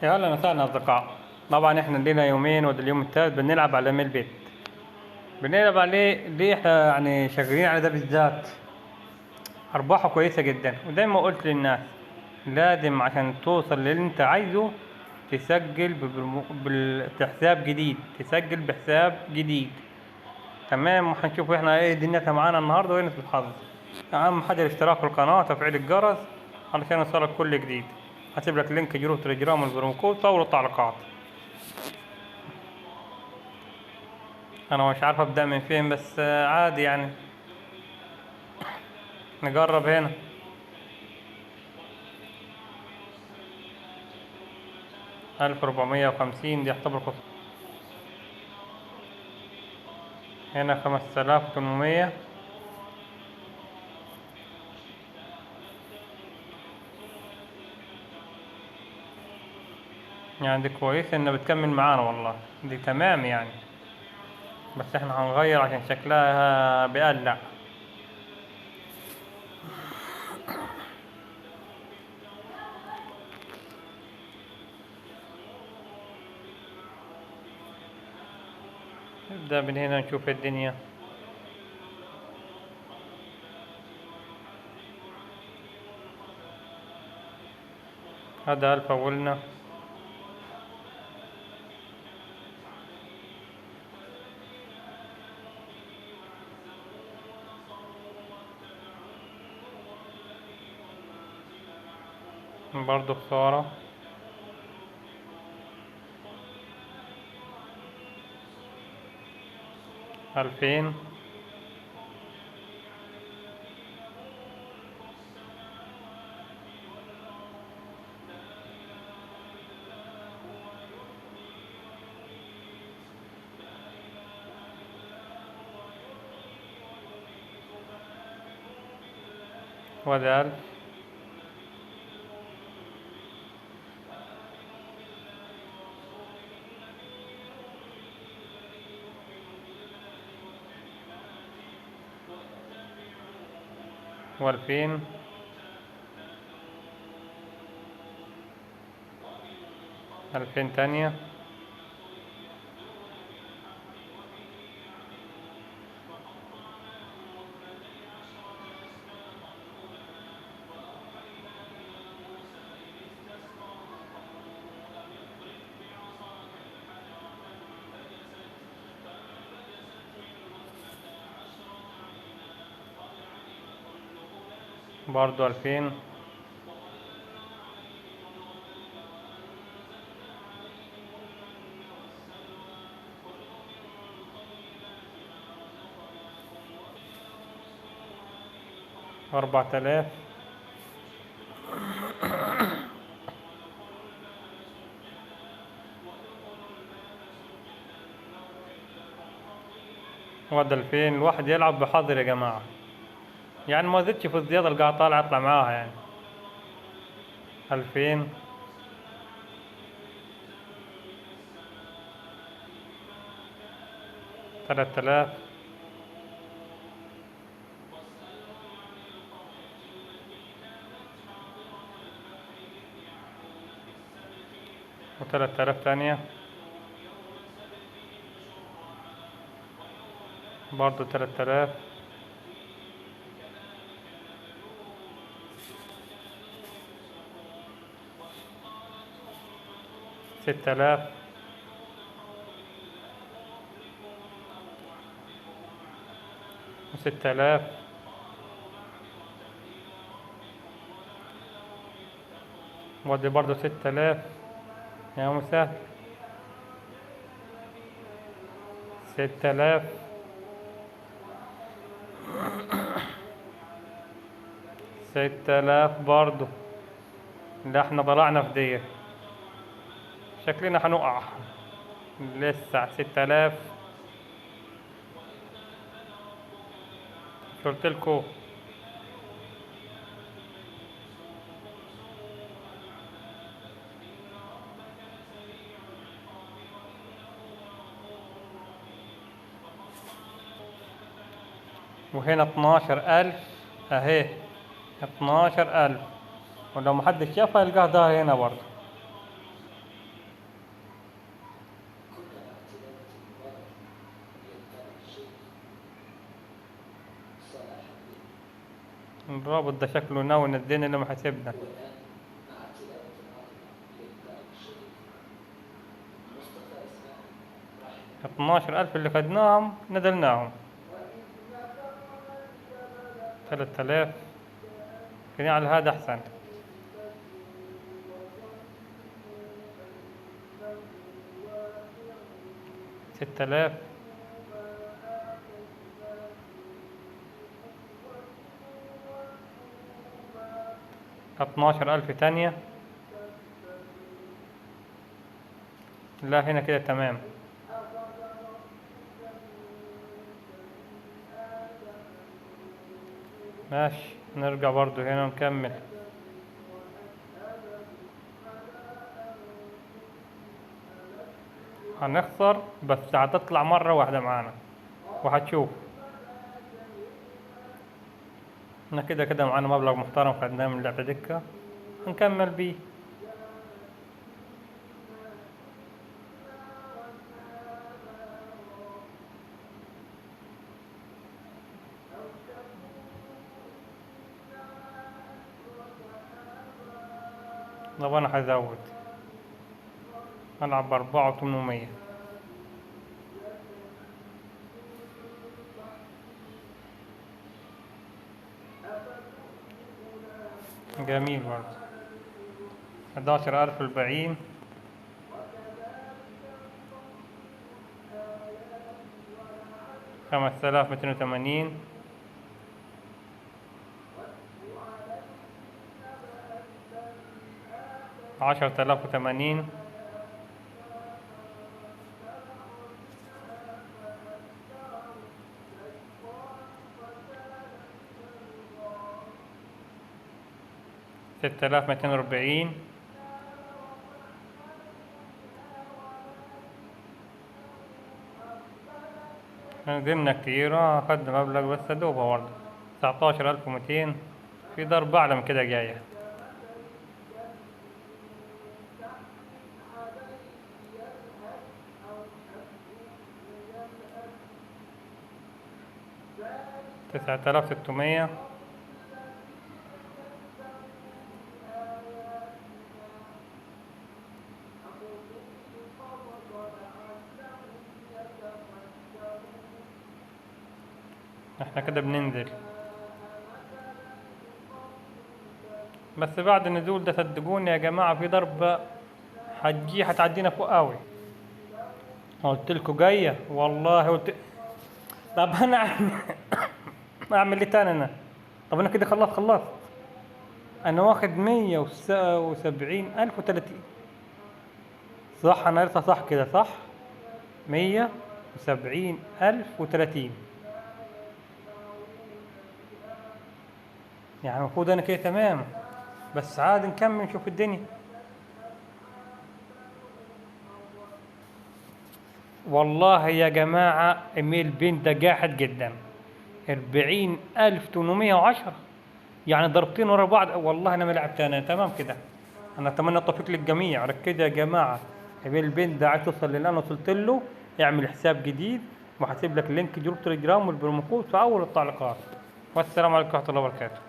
يا أهلا وسهلا أصدقاء. طبعا احنا لينا يومين وده اليوم التالت بنلعب على ميل بيت. بنلعب عليه ليه؟ احنا يعني شغالين على ده بالذات، أرباحه كويسة جدا. ودايما قلت للناس لازم عشان توصل للي انت عايزه تسجل بحساب جديد، تسجل بحساب جديد. تمام، وهنشوف احنا ايه دنيتنا معانا النهارده وايه نسبة الحظ. أهم حاجة الاشتراك في القناة وتفعيل الجرس علشان يوصلك كل جديد. هسيب لك لينك جروب تليجرام والبرومو كود فور التعليقات. انا مش عارف ابدا من فين، بس عادي يعني. نجرب هنا. 1450 دي يعتبر خسارة. هنا 5800. يعني دي كويسة انها بتكمل معانا والله، دي تمام يعني. بس احنا هنغير عشان شكلها بيقلع. نبدأ من هنا نشوف الدنيا. هذا 1000 أولنا. برضو خسارة. 2000. وده 1000. و2000. 2000 تانية. برضو 2000. و4000. وده 2000. الواحد يلعب بحذر يا جماعة، يعني ما زدتش في الزيادة اللي قاعد طالع اطلع معاها يعني. 2000. 3000. و3000 تانية. برضو 3000. 6000. و6000. ودي برضو 6000. يا مسهل. 6000. 6000 برضو. لا احنا ضلعنا في دي، شكلنا هنقع. لسه 6000. قلتلكوا. وهنا 12000 اهي. 12000. ولو محدش شافها يلقاها ظاهر هنا برضه. الرابط ده شكله ناوي ندينا اللي محاسبنا. 12,000 اللي خدناهم نزلناهم 3000. كان على هذا أحسن. 6000. 12,000 تانية. لا هنا كده تمام. ماشي نرجع برضو هنا ونكمل. هنخسر بس هتطلع مرة واحدة معانا وهتشوف. احنا كده كده معانا مبلغ محترم خدناه من لعبة دكة، هنكمل بيه. طب انا هزود، هلعب ب4800. جميل برضه. 11,000 الباقيين. 5280. 10,080. 6,240. 'ندمنا كتير، أخدنا مبلغ بس أدوبها برضه. 19,200. في ضربة أعلى من كده جاية. $9,600. 'احنا كده بننزل، بس بعد النزول ده صدقوني يا جماعة في ضربة هتعدينا فوق قوي. قلتلكوا جاية والله طب أنا أعمل إيه تاني أنا؟ طب أنا كده خلصت. أنا واخد 170,030. صح أنا لسه صح كده صح؟ 170,030. يعني المفروض أنا كده تمام، بس عاد نكمل نشوف الدنيا. والله يا جماعة إيميل بين ده جاحد جدا. 40,810، يعني ضربتين ورا بعض. والله أنا ما لعبت أنا تمام كده. أنا أتمنى التوفيق للجميع. ركزوا يا جماعة، إيميل بين ده عايز توصل للي أنا وصلت له، اعمل حساب جديد وهسيب لك لينك جروب تليجرام والبرومو كود في أول التعليقات. والسلام عليكم ورحمة الله وبركاته.